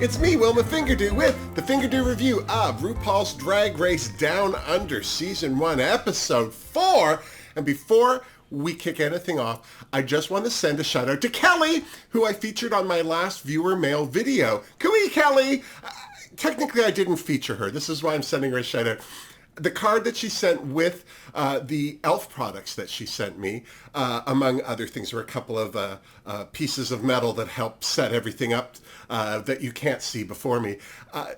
It's me, Wilma Fingerdoo, with the Fingerdoo review of RuPaul's Drag Race Down Under Season 1, Episode 4. And before we kick anything off, I just want to send a shout out to Kelly, who I featured on my last viewer mail video. Cooey, Kelly! Technically, I didn't feature her. This is why I'm sending her a shout out. The card that she sent with the e.l.f. products that she sent me, among other things, were a couple of pieces of metal that help set everything up that you can't see before me,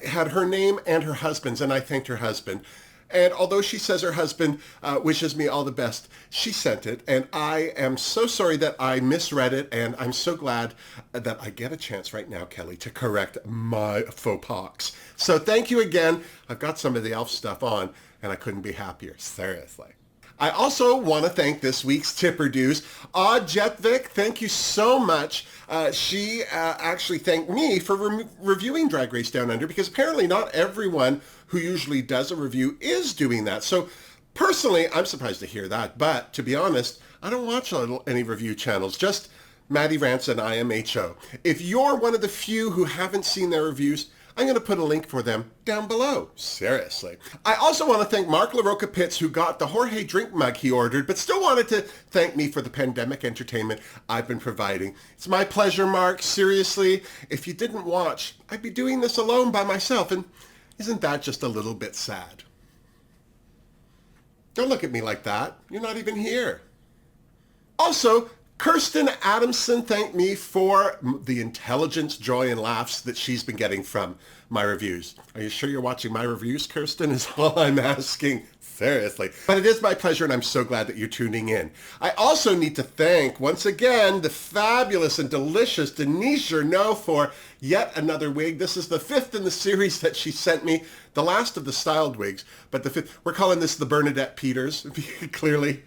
had her name and her husband's, and I thanked her husband. And although she says her husband wishes me all the best, she sent it, and I am so sorry that I misread it, and I'm so glad that I get a chance right now, Kelly, to correct my faux pas. So thank you again. I've got some of the e.l.f. stuff on, and I couldn't be happier, seriously. I also want to thank this week's tipper dues. Jetvik, thank you so much. She actually thanked me for reviewing Drag Race Down Under, because apparently not everyone who usually does a review is doing that. So personally, I'm surprised to hear that. But to be honest, I don't watch any review channels, just Maddie Rants and IMHO. If you're one of the few who haven't seen their reviews, I'm going to put a link for them down below. Seriously. I also want to thank Mark LaRocca Pitts, who got the Jorge drink mug he ordered, but still wanted to thank me for the pandemic entertainment I've been providing. It's my pleasure, Mark. Seriously, if you didn't watch, I'd be doing this alone by myself, and isn't that just a little bit sad? Don't look at me like that. You're not even here. Also, Kirsten Adamson thanked me for the intelligence, joy, and laughs that she's been getting from my reviews. Are you sure you're watching my reviews, Kirsten, is all I'm asking. Seriously. But it is my pleasure, and I'm so glad that you're tuning in. I also need to thank, once again, the fabulous and delicious Denise Journeau for yet another wig. This is the 5th in the series that she sent me, the last of the styled wigs, but the 5th. We're calling this the Bernadette Peters, clearly.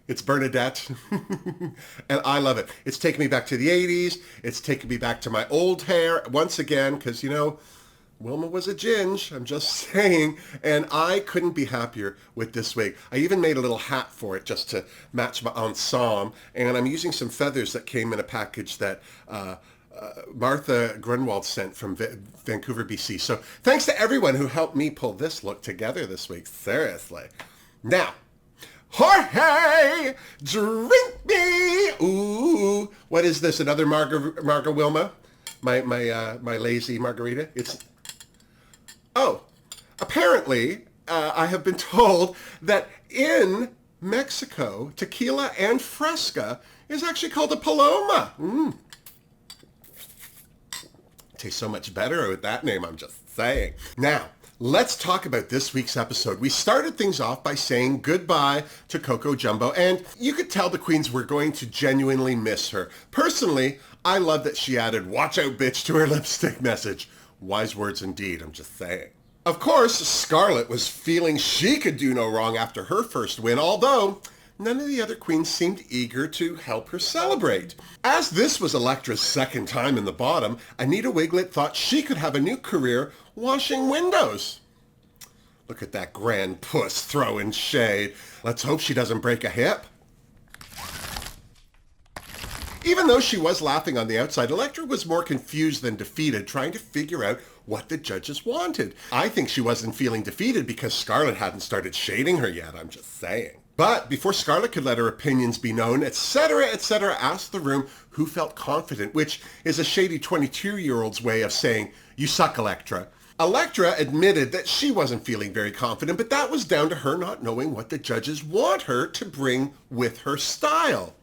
It's Bernadette, and I love it. It's taken me back to the 80s. It's taken me back to my old hair once again, because, you know, Wilma was a ginge, I'm just saying, and I couldn't be happier with this wig. I even made a little hat for it just to match my ensemble, and I'm using some feathers that came in a package that Martha Grunwald sent from Vancouver, BC. So thanks to everyone who helped me pull this look together this week, seriously. Now, Jorge, drink me. Ooh, what is this? Another Marga Wilma? My lazy margarita? Apparently, I have been told that in Mexico, tequila and fresca is actually called a paloma. Tastes so much better with that name, I'm just saying. Now, let's talk about this week's episode. We started things off by saying goodbye to Coco Jumbo, and you could tell the queens were going to genuinely miss her. Personally, I love that she added "watch out bitch" to her lipstick message. Wise words indeed, I'm just saying. Of course, Scarlett was feeling she could do no wrong after her first win, although none of the other queens seemed eager to help her celebrate. As this was Elektra's second time in the bottom, Anita Wigl'it thought she could have a new career washing windows. Look at that grand puss throwing shade. Let's hope she doesn't break a hip. Even though she was laughing on the outside, Elektra was more confused than defeated, trying to figure out what the judges wanted. I think she wasn't feeling defeated because Scarlett hadn't started shading her yet, I'm just saying. But before Scarlett could let her opinions be known, etc., asked the room who felt confident, which is a shady 22-year-old's way of saying, "You suck, Elektra." Elektra admitted that she wasn't feeling very confident, but that was down to her not knowing what the judges want her to bring with her style.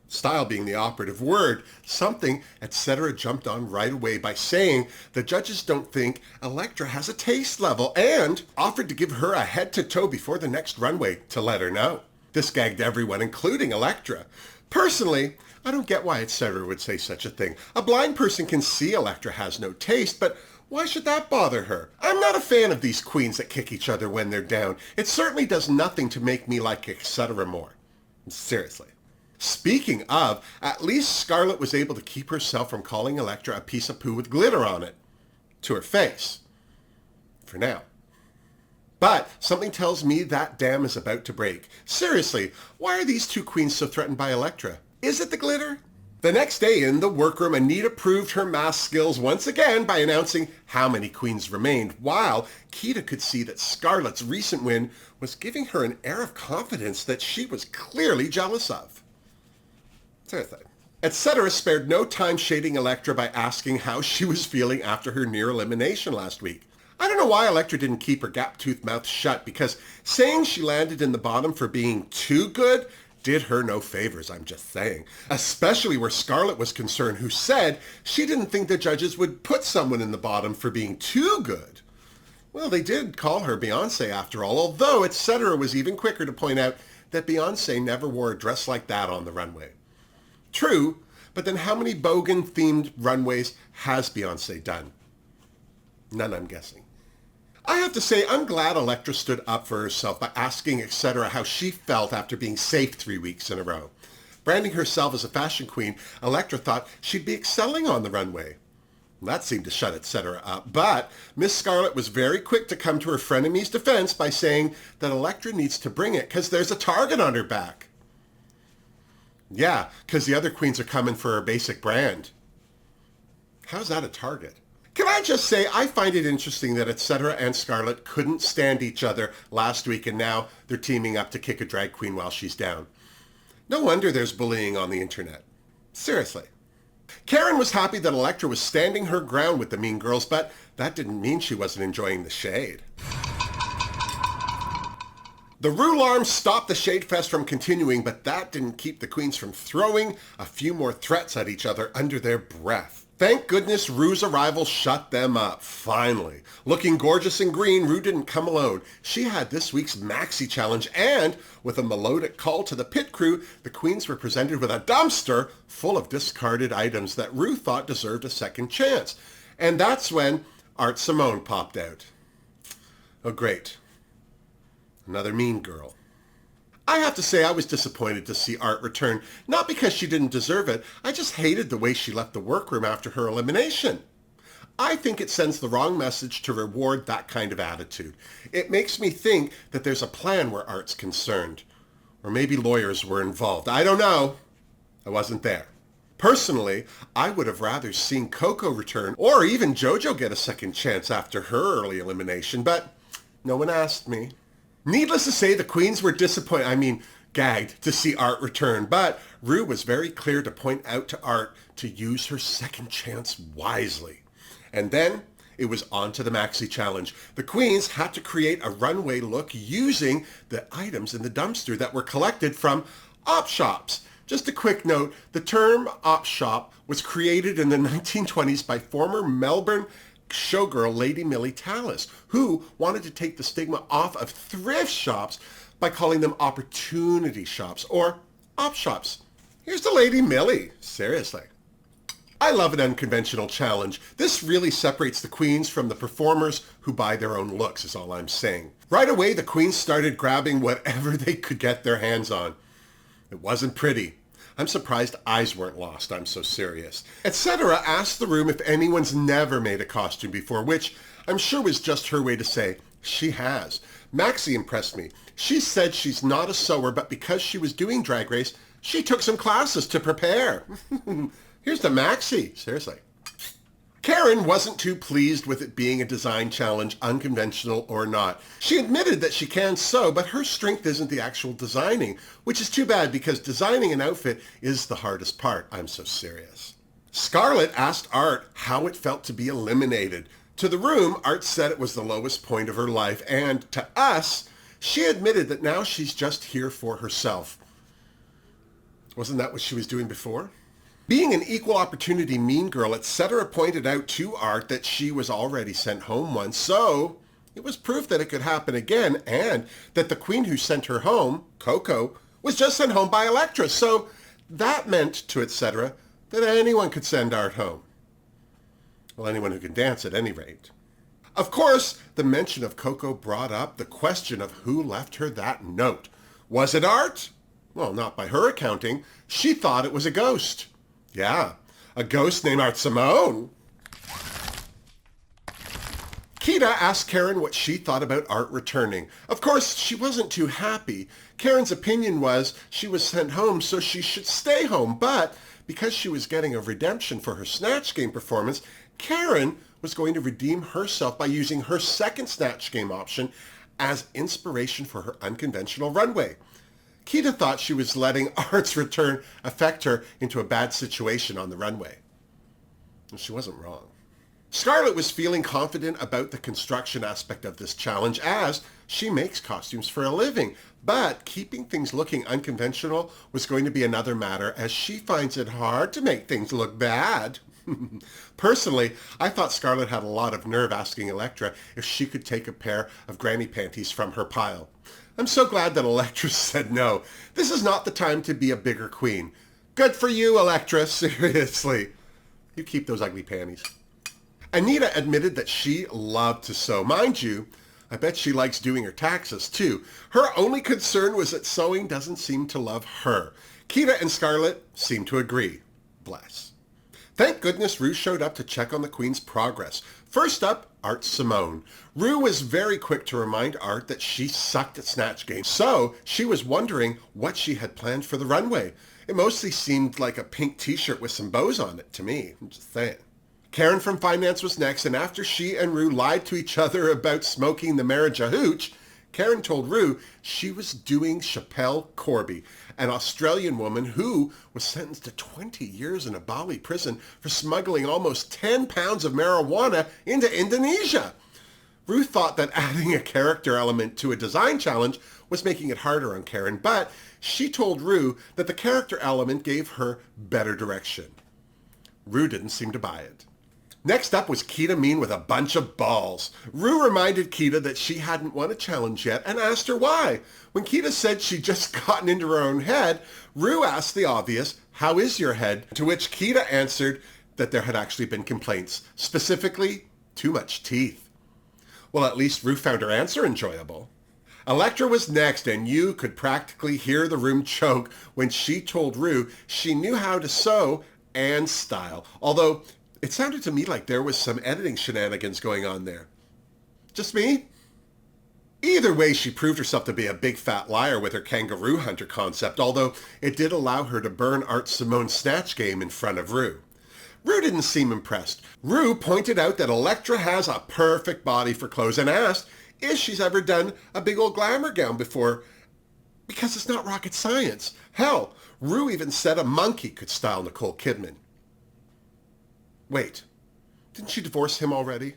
Style being the operative word, something etc. jumped on right away by saying the judges don't think Elektra has a taste level and offered to give her a head-to-toe before the next runway to let her know. This gagged everyone, including Elektra. Personally, I don't get why etc. would say such a thing. A blind person can see Elektra has no taste, but why should that bother her? I'm not a fan of these queens that kick each other when they're down. It certainly does nothing to make me like etc. more. Seriously. Speaking of, at least Scarlett was able to keep herself from calling Elektra a piece of poo with glitter on it. To her face. For now. But something tells me that dam is about to break. Seriously, why are these two queens so threatened by Elektra? Is it the glitter? The next day in the workroom, Anita proved her math skills once again by announcing how many queens remained, while Kita could see that Scarlett's recent win was giving her an air of confidence that she was clearly jealous of. Seriously. Etc. spared no time shading Elektra by asking how she was feeling after her near elimination last week. I don't know why Elektra didn't keep her gap-toothed mouth shut, because saying she landed in the bottom for being too good did her no favors, I'm just saying. Especially where Scarlett was concerned, who said she didn't think the judges would put someone in the bottom for being too good. Well, they did call her Beyoncé after all, although Etc. was even quicker to point out that Beyoncé never wore a dress like that on the runway. True, but then how many bogan-themed runways has Beyoncé done? None, I'm guessing. I have to say, I'm glad Elektra stood up for herself by asking Etc. how she felt after being safe 3 weeks in a row. Branding herself as a fashion queen, Elektra thought she'd be excelling on the runway. That seemed to shut Etc. up, but Miss Scarlett was very quick to come to her frenemy's defense by saying that Elektra needs to bring it because there's a target on her back. Yeah, because the other queens are coming for her basic brand. How's that a target? Can I just say, I find it interesting that Etc. and Scarlett couldn't stand each other last week and now they're teaming up to kick a drag queen while she's down. No wonder there's bullying on the internet. Seriously. Karen was happy that Elektra was standing her ground with the mean girls, but that didn't mean she wasn't enjoying the shade. The Rularm stopped the Shade Fest from continuing, but that didn't keep the queens from throwing a few more threats at each other under their breath. Thank goodness Ru's arrival shut them up, finally. Looking gorgeous in green, Ru didn't come alone. She had this week's Maxi Challenge, and with a melodic call to the pit crew, the queens were presented with a dumpster full of discarded items that Ru thought deserved a second chance. And that's when Art Simone popped out. Oh, great. Another mean girl. I have to say I was disappointed to see Art return, not because she didn't deserve it, I just hated the way she left the workroom after her elimination. I think it sends the wrong message to reward that kind of attitude. It makes me think that there's a plan where Art's concerned. Or maybe lawyers were involved. I don't know. I wasn't there. Personally, I would have rather seen Coco return, or even JoJo get a second chance after her early elimination, but no one asked me. Needless to say, the queens were gagged to see Art return, but Ru was very clear to point out to Art to use her second chance wisely. And then it was on to the Maxi Challenge. The queens had to create a runway look using the items in the dumpster that were collected from op shops. Just a quick note, the term op shop was created in the 1920s by former Melbourne showgirl Lady Millie Tallis, who wanted to take the stigma off of thrift shops by calling them opportunity shops or op shops. Here's to Lady Millie, seriously. I love an unconventional challenge. This really separates the queens from the performers who buy their own looks, is all I'm saying. Right away, the queens started grabbing whatever they could get their hands on. It wasn't pretty. I'm surprised eyes weren't lost, I'm so serious. Etc. asked the room if anyone's never made a costume before, which I'm sure was just her way to say, she has. Maxi impressed me. She said she's not a sewer, but because she was doing Drag Race, she took some classes to prepare. Here's to Maxi, seriously. Karen wasn't too pleased with it being a design challenge, unconventional or not. She admitted that she can sew, but her strength isn't the actual designing, which is too bad because designing an outfit is the hardest part. I'm so serious. Scarlett asked Art how it felt to be eliminated. To the room, Art said it was the lowest point of her life, and to us, she admitted that now she's just here for herself. Wasn't that what she was doing before? Being an equal opportunity mean girl, Etc. pointed out to Art that she was already sent home once, so it was proof that it could happen again, and that the queen who sent her home, Coco, was just sent home by Elektra, so that meant to Etc. that anyone could send Art home. Well, anyone who can dance at any rate. Of course, the mention of Coco brought up the question of who left her that note. Was it Art? Well, not by her accounting. She thought it was a ghost. Yeah, a ghost named Art Simone. Kita asked Karen what she thought about Art returning. Of course, she wasn't too happy. Karen's opinion was she was sent home, so she should stay home, but because she was getting a redemption for her Snatch Game performance, Karen was going to redeem herself by using her second Snatch Game option as inspiration for her unconventional runway. Kita thought she was letting Art's return affect her into a bad situation on the runway. And she wasn't wrong. Scarlett was feeling confident about the construction aspect of this challenge as she makes costumes for a living, but keeping things looking unconventional was going to be another matter as she finds it hard to make things look bad. Personally, I thought Scarlett had a lot of nerve asking Elektra if she could take a pair of granny panties from her pile. I'm so glad that Elektra said no. This is not the time to be a bigger queen. Good for you, Elektra, seriously. You keep those ugly panties. Anita admitted that she loved to sew. Mind you, I bet she likes doing her taxes too. Her only concern was that sewing doesn't seem to love her. Kita and Scarlett seem to agree. Bless. Thank goodness Rue showed up to check on the Queen's progress. First up, Art Simone. Rue was very quick to remind Art that she sucked at Snatch Game, so she was wondering what she had planned for the runway. It mostly seemed like a pink t-shirt with some bows on it to me. I'm just saying. Karen from Finance was next, and after she and Rue lied to each other about smoking the marriage a hooch, Karen told Rue she was doing Chappelle Corby, an Australian woman who was sentenced to 20 years in a Bali prison for smuggling almost 10 pounds of marijuana into Indonesia. Rue thought that adding a character element to a design challenge was making it harder on Karen, but she told Rue that the character element gave her better direction. Rue didn't seem to buy it. Next up was Kita Mean with a bunch of balls. Rue reminded Kita that she hadn't won a challenge yet and asked her why. When Kita said she'd just gotten into her own head, Rue asked the obvious, "How is your head?" To which Kita answered that there had actually been complaints, specifically, too much teeth. Well, at least Rue found her answer enjoyable. Elektra was next, and you could practically hear the room choke when she told Rue she knew how to sew and style, although it sounded to me like there was some editing shenanigans going on there. Just me? Either way, she proved herself to be a big fat liar with her kangaroo hunter concept, although it did allow her to burn Art Simone's Snatch Game in front of Rue. Rue didn't seem impressed. Rue pointed out that Elektra has a perfect body for clothes and asked if she's ever done a big old glamour gown before, because it's not rocket science. Hell, Rue even said a monkey could style Nicole Kidman. Wait, didn't she divorce him already?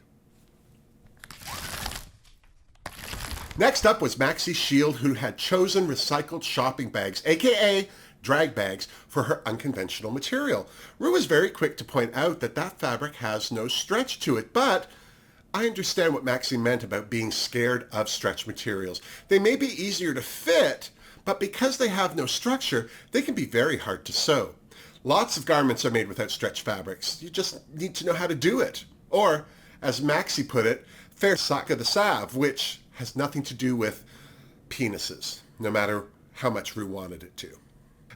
Next up was Maxie Shield, who had chosen recycled shopping bags, aka drag bags, for her unconventional material. Rue was very quick to point out that that fabric has no stretch to it, but I understand what Maxie meant about being scared of stretch materials. They may be easier to fit, but because they have no structure, they can be very hard to sew. Lots of garments are made without stretch fabrics. You just need to know how to do it. Or, as Maxie put it, faire sac de save, which has nothing to do with penises, no matter how much Rue wanted it to.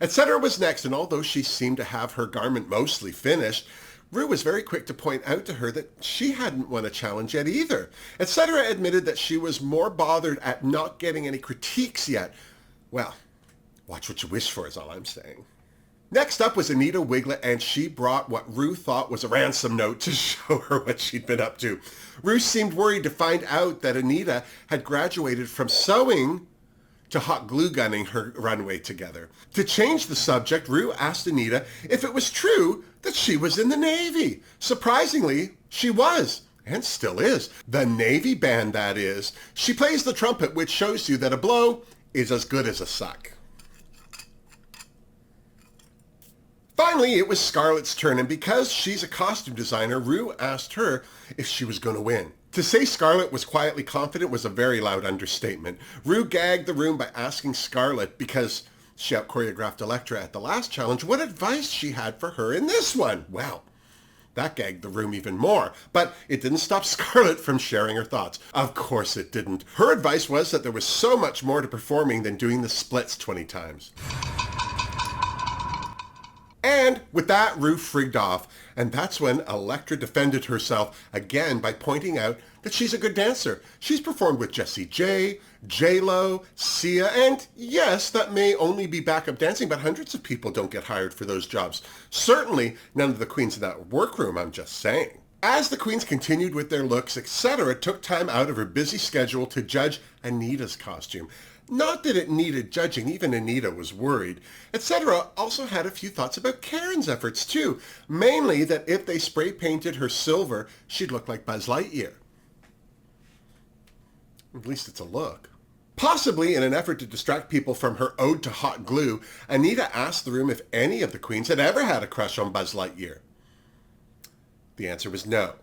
Etc. was next, and although she seemed to have her garment mostly finished, Rue was very quick to point out to her that she hadn't won a challenge yet either. Etc. admitted that she was more bothered at not getting any critiques yet. Well, watch what you wish for is all I'm saying. Next up was Anita wigl'it, and she brought what Rue thought was a ransom note to show her what she'd been up to. Rue seemed worried to find out that Anita had graduated from sewing to hot glue gunning her runway together. To change the subject, Rue asked Anita if it was true that she was in the Navy. Surprisingly, she was, and still is. The Navy band, that is. She plays the trumpet, which shows you that a blow is as good as a suck. Finally, it was Scarlett's turn, and because she's a costume designer, Rue asked her if she was going to win. To say Scarlett was quietly confident was a very loud understatement. Rue gagged the room by asking Scarlett, because she out-choreographed Elektra at the last challenge, what advice she had for her in this one. Well, that gagged the room even more, but it didn't stop Scarlett from sharing her thoughts. Of course it didn't. Her advice was that there was so much more to performing than doing the splits 20 times. And with that, Rue frigged off, and that's when Elektra defended herself again by pointing out that she's a good dancer. She's performed with Jessie J, J-Lo, Sia, and yes, that may only be backup dancing, but hundreds of people don't get hired for those jobs. Certainly none of the queens in that workroom, I'm just saying. As the queens continued with their looks, etc., took time out of her busy schedule to judge Anita's costume. Not that it needed judging, even Anita was worried. Etc. also had a few thoughts about Karen's efforts too, mainly that if they spray painted her silver, she'd look like Buzz Lightyear. At least it's a look. Possibly in an effort to distract people from her ode to hot glue, Anita asked the room if any of the queens had ever had a crush on Buzz Lightyear. The answer was no.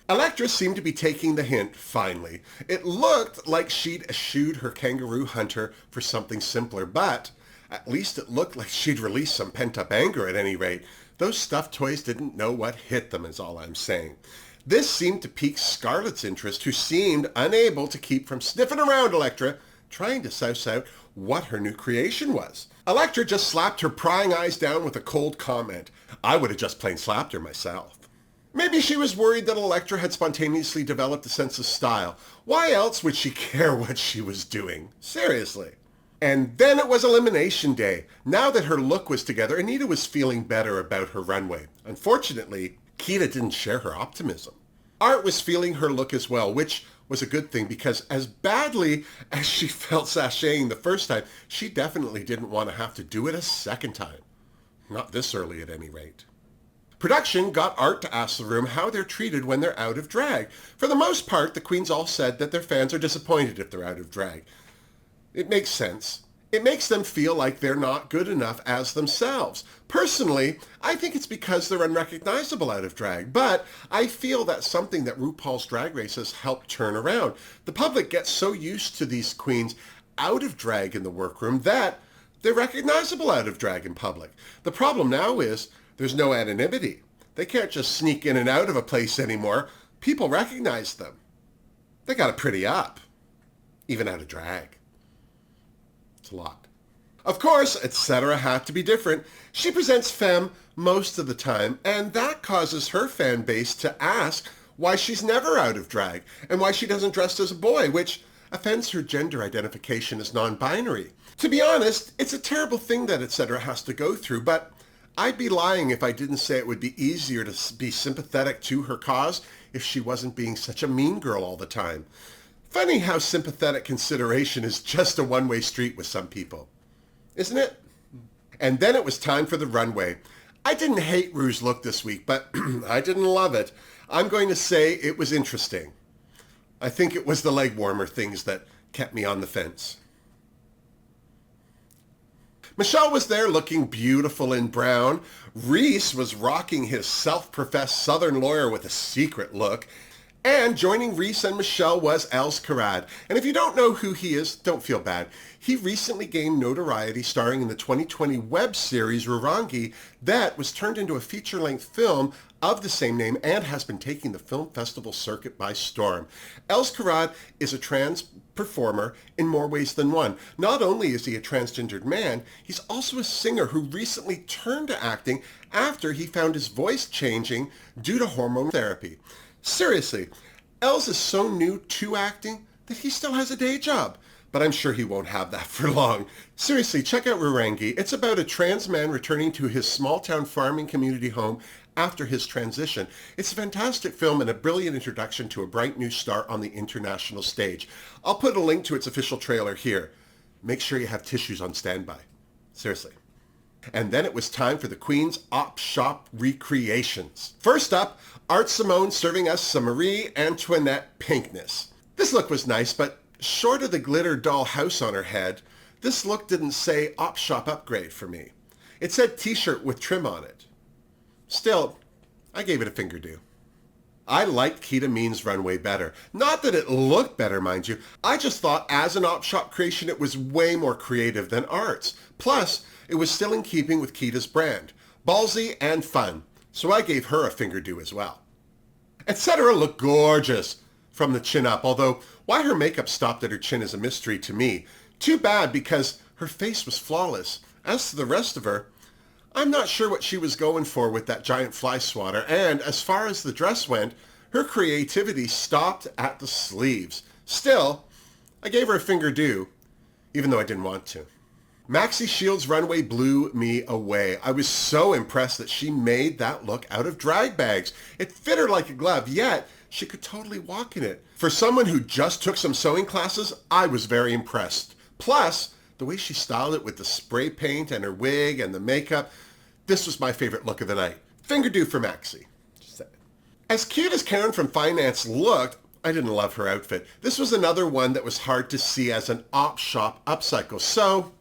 Elektra seemed to be taking the hint, finally. It looked like she'd eschewed her kangaroo hunter for something simpler, but at least it looked like she'd released some pent-up anger at any rate. Those stuffed toys didn't know what hit them, is all I'm saying. This seemed to pique Scarlett's interest, who seemed unable to keep from sniffing around Elektra, trying to souse out what her new creation was. Elektra just slapped her prying eyes down with a cold comment. I would have just plain slapped her myself. Maybe she was worried that Elektra had spontaneously developed a sense of style. Why else would she care what she was doing? Seriously. And then it was elimination day. Now that her look was together, Anita was feeling better about her runway. Unfortunately, Kita didn't share her optimism. Art was feeling her look as well, which was a good thing because as badly as she felt sashaying the first time, she definitely didn't want to have to do it a second time. Not this early at any rate. Production got Art to ask the room how they're treated when they're out of drag. For the most part, the queens all said that their fans are disappointed if they're out of drag. It makes sense. It makes them feel like they're not good enough as themselves. Personally, I think it's because they're unrecognizable out of drag, but I feel that's something that RuPaul's Drag Race has helped turn around. The public gets so used to these queens out of drag in the workroom that they're recognizable out of drag in public. The problem now is there's no anonymity. They can't just sneak in and out of a place anymore. People recognize them. They got to pretty up, even out of drag. It's a lot. Of course, etc. had to be different. She presents femme most of the time, and that causes her fan base to ask why she's never out of drag and why she doesn't dress as a boy, which offends her gender identification as non-binary. To be honest, it's a terrible thing that etc. has to go through, but I'd be lying if I didn't say it would be easier to be sympathetic to her cause if she wasn't being such a mean girl all the time. Funny how sympathetic consideration is just a one-way street with some people, isn't it? And then it was time for the runway. I didn't hate Ru's look this week, but I didn't love it. I'm going to say it was interesting. I think it was the leg warmer things that kept me on the fence. Michelle was there looking beautiful in brown. Reese was rocking his self-professed Southern lawyer with a secret look. And joining Reese and Michelle was Els Karad. And if you don't know who he is, don't feel bad. He recently gained notoriety starring in the 2020 web series Rurangi that was turned into a feature-length film of the same name and has been taking the film festival circuit by storm. Els Karad is a trans performer in more ways than one. Not only is he a transgendered man, he's also a singer who recently turned to acting after he found his voice changing due to hormone therapy. Seriously, Els is so new to acting that he still has a day job, but I'm sure he won't have that for long. Seriously, check out Rurangi. It's about a trans man returning to his small-town farming community home after his transition. It's a fantastic film and a brilliant introduction to a bright new star on the international stage. I'll put a link to its official trailer here. Make sure you have tissues on standby. Seriously. And then it was time for the Queen's Op Shop recreations. First up, Art Simone serving us some Marie Antoinette pinkness. This look was nice, but short of the glitter doll house on her head, this look didn't say Op Shop upgrade for me. It said t-shirt with trim on it. Still, I gave it a Fingerdoo. I liked Kita Mean's runway better. Not that it looked better, mind you. I just thought as an Op Shop creation it was way more creative than Art's. Plus, it was still in keeping with Kita's brand. Ballsy and fun. So I gave her a Fingerdoo as well. Etc. looked gorgeous from the chin up, although why her makeup stopped at her chin is a mystery to me. Too bad because her face was flawless. As to the rest of her, I'm not sure what she was going for with that giant fly swatter, and as far as the dress went, her creativity stopped at the sleeves. Still, I gave her a Fingerdoo, even though I didn't want to. Maxi Shield's runway blew me away. I was so impressed that she made that look out of drag bags. It fit her like a glove, yet she could totally walk in it. For someone who just took some sewing classes, I was very impressed. Plus, the way she styled it with the spray paint and her wig and the makeup, this was my favorite look of the night. Fingerdoo for Maxi. As cute as Karen from Finance looked, I didn't love her outfit. This was another one that was hard to see as an op shop upcycle, so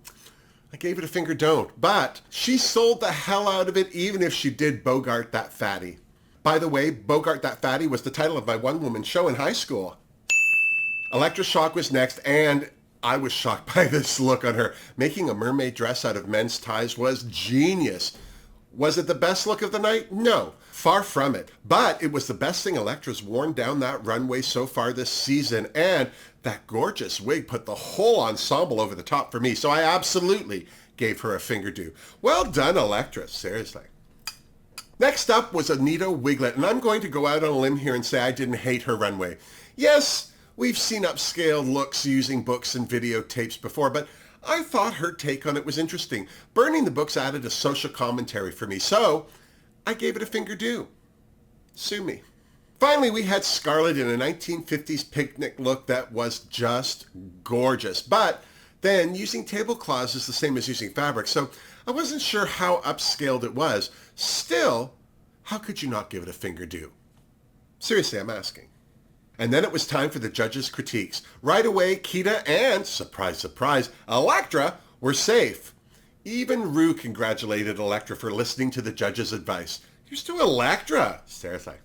I gave it a finger don't. But she sold the hell out of it, even if she did Bogart That Fatty. By the way, Bogart That Fatty was the title of my one-woman show in high school. Electra Shock was next, and I was shocked by this look on her. Making a mermaid dress out of men's ties was genius. Was it the best look of the night? No, far from it. But it was the best thing Electra's worn down that runway so far this season, and that gorgeous wig put the whole ensemble over the top for me, so I absolutely gave her a Fingerdoo. Well done, Electra, seriously. Next up was Anita Wigl'it, and I'm going to go out on a limb here and say I didn't hate her runway. Yes, we've seen upscaled looks using books and videotapes before, but I thought her take on it was interesting. Burning the books added a social commentary for me, so I gave it a Fingerdoo. Sue me. Finally, we had Scarlett in a 1950s picnic look that was just gorgeous. But then using tablecloths is the same as using fabric, so I wasn't sure how upscaled it was. Still, how could you not give it a Fingerdoo? Seriously, I'm asking. And then it was time for the judges' critiques. Right away, Kita and, surprise, surprise, Electra were safe. Even Ru congratulated Electra for listening to the judges' advice. Here's to Electra, seriously.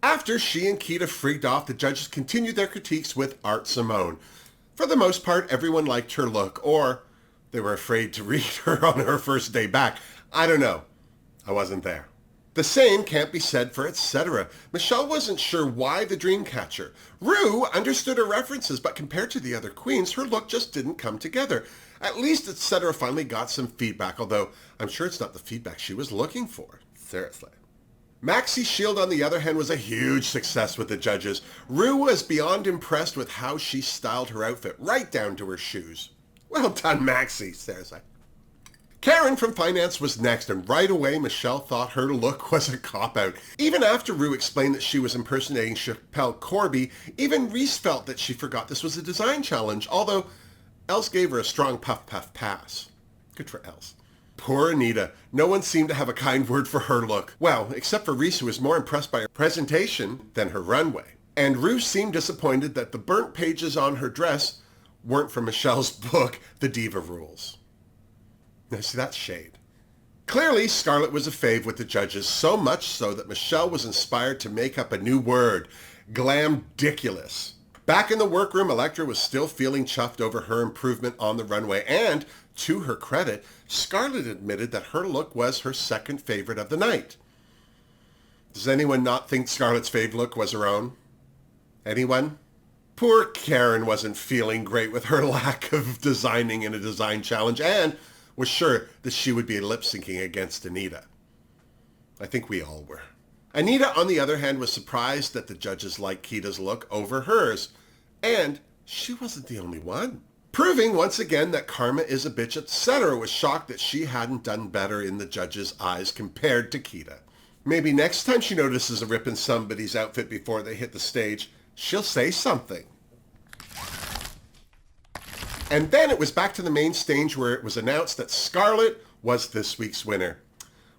After she and Kita freaked off, the judges continued their critiques with Art Simone. For the most part, everyone liked her look, or they were afraid to read her on her first day back. I don't know. I wasn't there. The same can't be said for Etc. Michelle wasn't sure why the Dreamcatcher. Ru understood her references, but compared to the other queens, her look just didn't come together. At least Etc. finally got some feedback, although I'm sure it's not the feedback she was looking for. Seriously. Maxi Shield, on the other hand, was a huge success with the judges. Ru was beyond impressed with how she styled her outfit, right down to her shoes. Well done, Maxi, seriously. Karen from Finance was next, and right away Michelle thought her look was a cop-out. Even after Ru explained that she was impersonating Chappelle Corby, even Reese felt that she forgot this was a design challenge, although Els gave her a strong puff-puff pass. Good for Els. Poor Anita. No one seemed to have a kind word for her look. Well, except for Reese, who was more impressed by her presentation than her runway. And Ru seemed disappointed that the burnt pages on her dress weren't from Michelle's book, The Diva Rules. Now see, that's shade. Clearly, Scarlett was a fave with the judges, so much so that Michelle was inspired to make up a new word, glamdiculous. Back in the workroom, Electra was still feeling chuffed over her improvement on the runway, and to her credit, Scarlett admitted that her look was her second favorite of the night. Does anyone not think Scarlett's fave look was her own? Anyone? Poor Karen wasn't feeling great with her lack of designing in a design challenge, and was sure that she would be lip-syncing against Anita. I think we all were. Anita, on the other hand, was surprised that the judges liked Kita's look over hers. And she wasn't the only one. Proving once again that karma is a bitch, Etc. was shocked that she hadn't done better in the judges' eyes compared to Kita. Maybe next time she notices a rip in somebody's outfit before they hit the stage, she'll say something. And then it was back to the main stage where it was announced that Scarlett was this week's winner.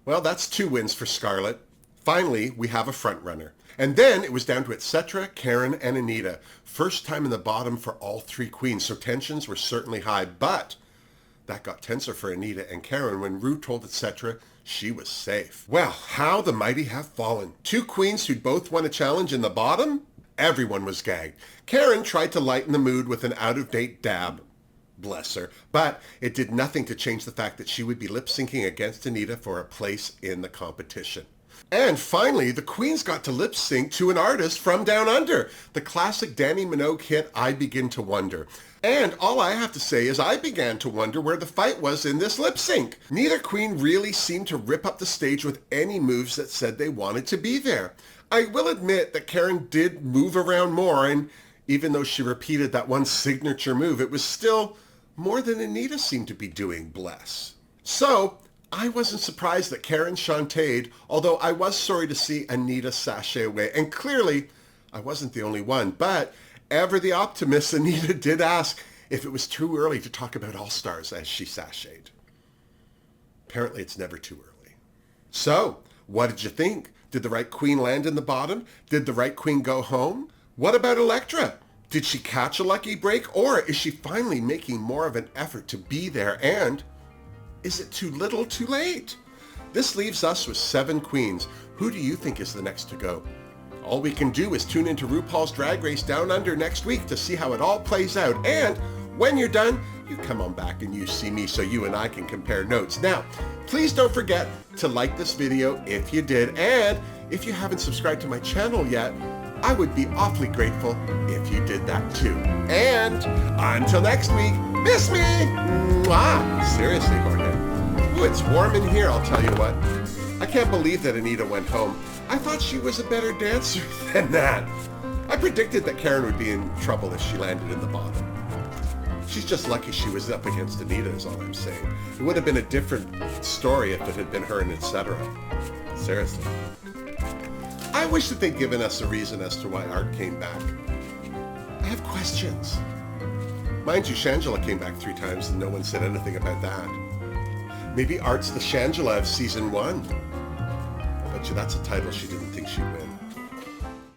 Well, that's 2 wins for Scarlett. Finally, we have a front runner. And then it was down to Etc., Karen, and Anita. First time in the bottom for all 3 queens, so tensions were certainly high. But that got tenser for Anita and Karen when Ru told Etc. she was safe. Well, how the mighty have fallen. 2 queens who'd both won a challenge in the bottom? Everyone was gagged. Karen tried to lighten the mood with an out-of-date dab. Bless her. But it did nothing to change the fact that she would be lip-syncing against Anita for a place in the competition. And finally, the queens got to lip-sync to an artist from Down Under, the classic Danny Minogue hit, I Begin to Wonder. And all I have to say is I began to wonder where the fight was in this lip-sync. Neither queen really seemed to rip up the stage with any moves that said they wanted to be there. I will admit that Karen did move around more, and Even though she repeated that one signature move, it was still more than Anita seemed to be doing, bless. So I wasn't surprised that Karen shantaed, although I was sorry to see Anita sashay away. And clearly, I wasn't the only one. But ever the optimist, Anita did ask if it was too early to talk about All-Stars as she sashayed. Apparently, it's never too early. So, what did you think? Did the right queen land in the bottom? Did the right queen go home? What about Elektra? Did she catch a lucky break, or is she finally making more of an effort to be there? And is it too little, too late? This leaves us with 7 queens. Who do you think is the next to go? All we can do is tune into RuPaul's Drag Race Down Under next week to see how it all plays out. And when you're done, you come on back and you see me so you and I can compare notes. Now, please don't forget to like this video if you did. And if you haven't subscribed to my channel yet, I would be awfully grateful if you did that too. And until next week, miss me! Mwah! Seriously, Jorge. Ooh, it's warm in here, I'll tell you what. I can't believe that Anita went home. I thought she was a better dancer than that. I predicted that Karen would be in trouble if she landed in the bottom. She's just lucky she was up against Anita is all I'm saying. It would have been a different story if it had been her and etc. Seriously. I wish that they'd given us a reason as to why Art came back. I have questions. Mind you, Shangela came back 3 times and no one said anything about that. Maybe Art's the Shangela of season 1. I bet you that's a title she didn't think she'd win.